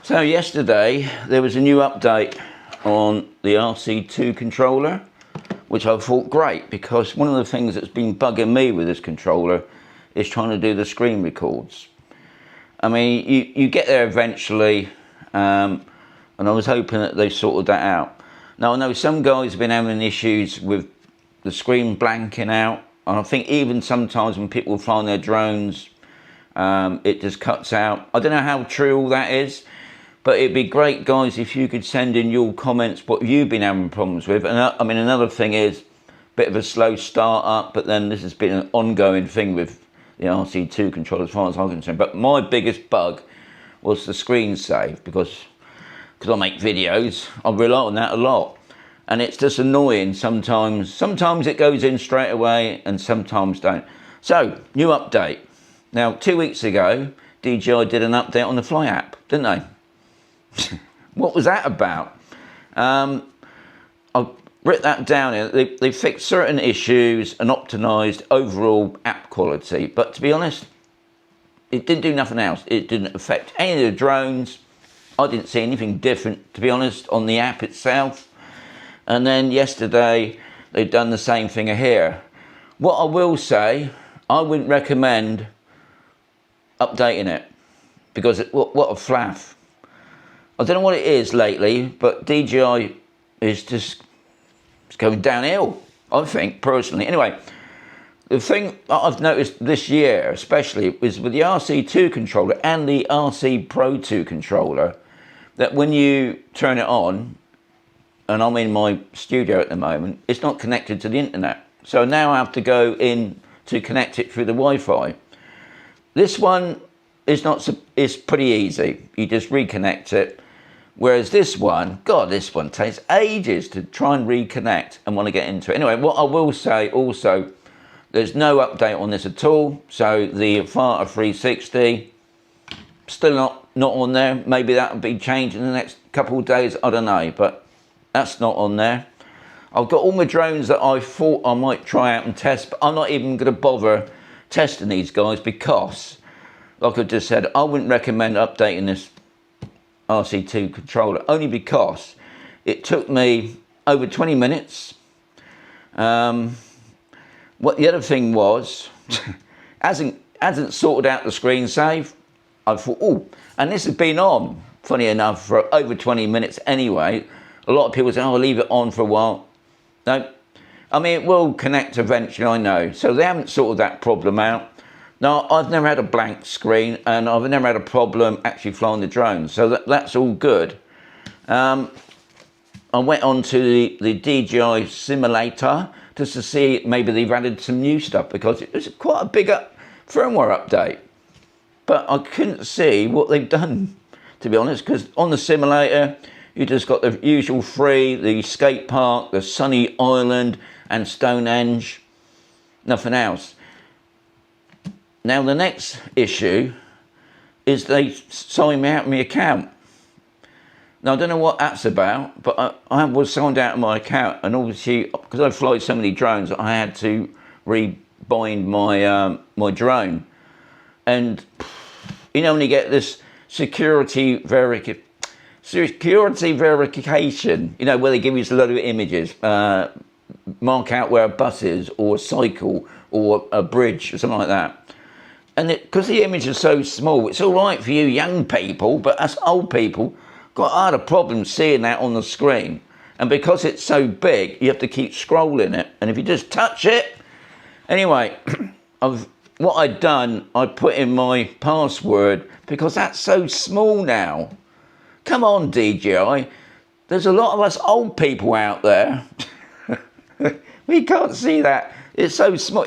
So yesterday there was a new update on the RC2 controller, which I thought great, because one of the things that's been bugging me with this controller is trying to do the screen records. I mean, you get there eventually, and I was hoping that they sorted that out. Now I know some guys have been having issues with the screen blanking out, and I think even sometimes when people are flying their drones, it just cuts out. I don't know how true all that is, but it'd be great, guys, if you could send in your comments what you've been having problems with. And I mean, another thing is a bit of a slow start up, but then this has been an ongoing thing with the RC2 controller as far as I'm concerned. But my biggest bug was the screen save, because I make videos, I rely on that a lot. And it's just annoying sometimes. Sometimes it goes in straight away and sometimes don't. So, new update. Now, 2 weeks ago, DJI did an update on the Fly App, didn't they? What was that about? I've written that down here. They fixed certain issues and optimized overall app quality. But to be honest, it didn't do nothing else. It didn't affect any of the drones. I didn't see anything different, to be honest, on the app itself. And then yesterday, they've done the same thing here. What I will say, I wouldn't recommend updating it, because what a flaff. I don't know what it is lately, but DJI is just going downhill, I think, personally. Anyway, the thing that I've noticed this year especially is with the RC2 controller and the RC Pro 2 controller, that when you turn it on, and I'm in my studio at the moment, it's not connected to the internet. So now I have to go in to connect it through the Wi-Fi. This one is it's pretty easy. You just reconnect it. Whereas this one, God, this one takes ages to try and reconnect and want to get into it. Anyway, what I will say also, there's no update on this at all. So the FATA 360, still not on there. Maybe that will be changed in the next couple of days, I don't know, but that's not on there. I've got all my drones that I thought I might try out and test, but I'm not even going to bother testing these guys because, like I just said, I wouldn't recommend updating this RC2 controller, only because it took me over 20 minutes. What the other thing was, hasn't sorted out the screen save. I thought, oh, and this has been on, funny enough, for over 20 minutes anyway. A lot of people say, oh, I'll leave it on for a while. No, I mean, it will connect eventually, I know. So they haven't sorted that problem out. Now, I've never had a blank screen, and I've never had a problem actually flying the drone, so that's all good. I went on to the DJI simulator just to see maybe they've added some new stuff, because it was quite a big firmware update. But I couldn't see what they've done, to be honest, because on the simulator, you just got the usual three: the skate park, the sunny island, and Stonehenge, nothing else. Now, the next issue is they signed me out of my account. Now, I don't know what that's about, but I was signed out of my account, and obviously, because I fly so many drones, I had to rebind my drone. And, you know, when you get this security verification, you know, where they give you a load of images, mark out where a bus is, or a cycle, or a bridge, or something like that. And because the image is so small, it's all right for you young people, but us old people got hard a problem seeing that on the screen. And because it's so big, you have to keep scrolling it. And if you just touch it, anyway, what I'd done, I put in my password, because that's so small now. Come on, DJI. There's a lot of us old people out there. We can't see that. It's so small.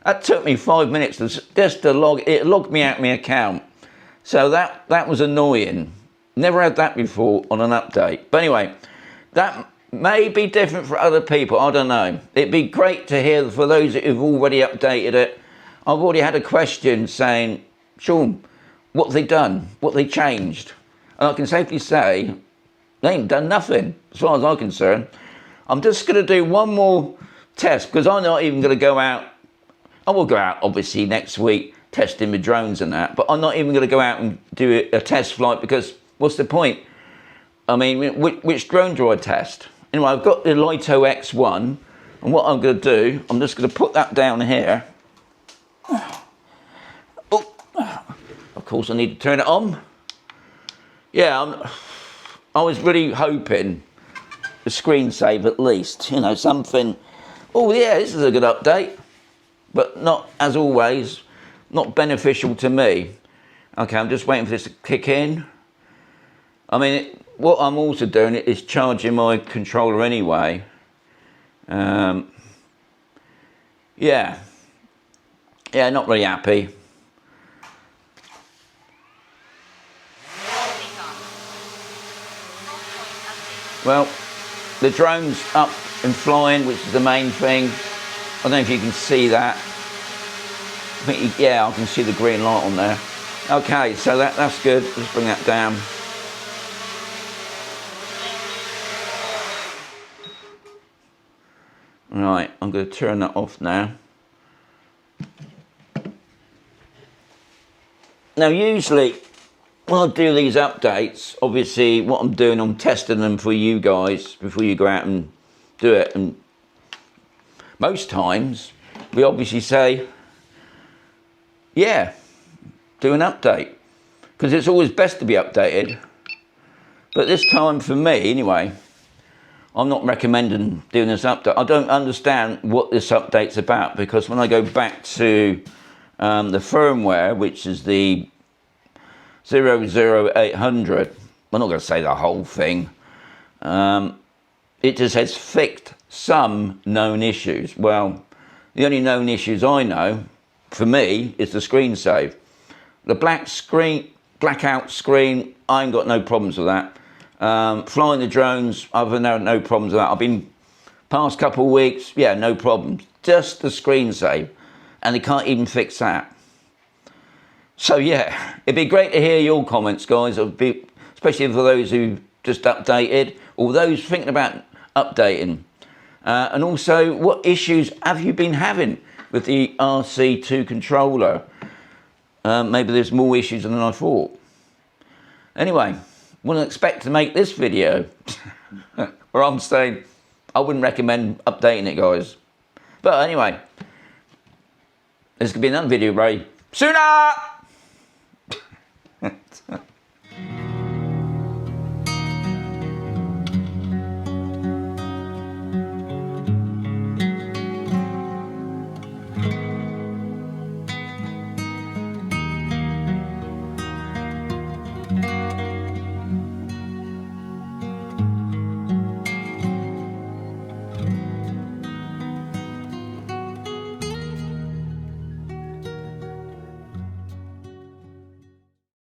That took me 5 minutes just to log. It logged me out of my account. So that was annoying. Never had that before on an update. But anyway, that may be different for other people. I don't know. It'd be great to hear for those who've already updated it. I've already had a question saying, Shaun, what have they done? What have they changed? And I can safely say, they ain't done nothing, as far as I'm concerned. I'm just going to do one more test, because I'm not even going to go out. I will go out, obviously, next week, testing the drones and that, but I'm not even going to go out and do a test flight, because what's the point? I mean, which drone do I test? Anyway, I've got the Lito X1, and what I'm going to do, I'm just going to put that down here. Oh, of course I need to turn it on. Yeah, I was really hoping the screen save at least, you know, something. Oh yeah, this is a good update, but not, as always, not beneficial to me. Okay, I'm just waiting for this to kick in. I mean, what I'm also doing is charging my controller anyway. Yeah, not really happy. Well, the drone's up and flying, which is the main thing. I don't know if you can see that. I think, yeah, I can see the green light on there. Okay, so that's good. Let's bring that down. Right, I'm going to turn that off now. Now, usually, when I do these updates, obviously, what I'm doing, I'm testing them for you guys before you go out and do it. And most times, we obviously say, yeah, do an update. Because it's always best to be updated. But this time, for me, anyway, I'm not recommending doing this update. I don't understand what this update's about, because when I go back to the firmware, which is the 00.800, I'm not going to say the whole thing. It just has fixed some known issues. Well, the only known issues I know, for me, is the screen save. The blackout screen, I ain't got no problems with that. Flying the drones, I've no problems with that. I've been past couple of weeks, yeah, no problems. Just the screen save, and they can't even fix that. So yeah, it'd be great to hear your comments, guys. Especially for those who just updated, or those thinking about updating. And also, what issues have you been having with the RC2 controller? Maybe there's more issues than I thought. Anyway, wouldn't expect to make this video where I'm saying I wouldn't recommend updating it, guys. But anyway, there's going to be another video very sooner.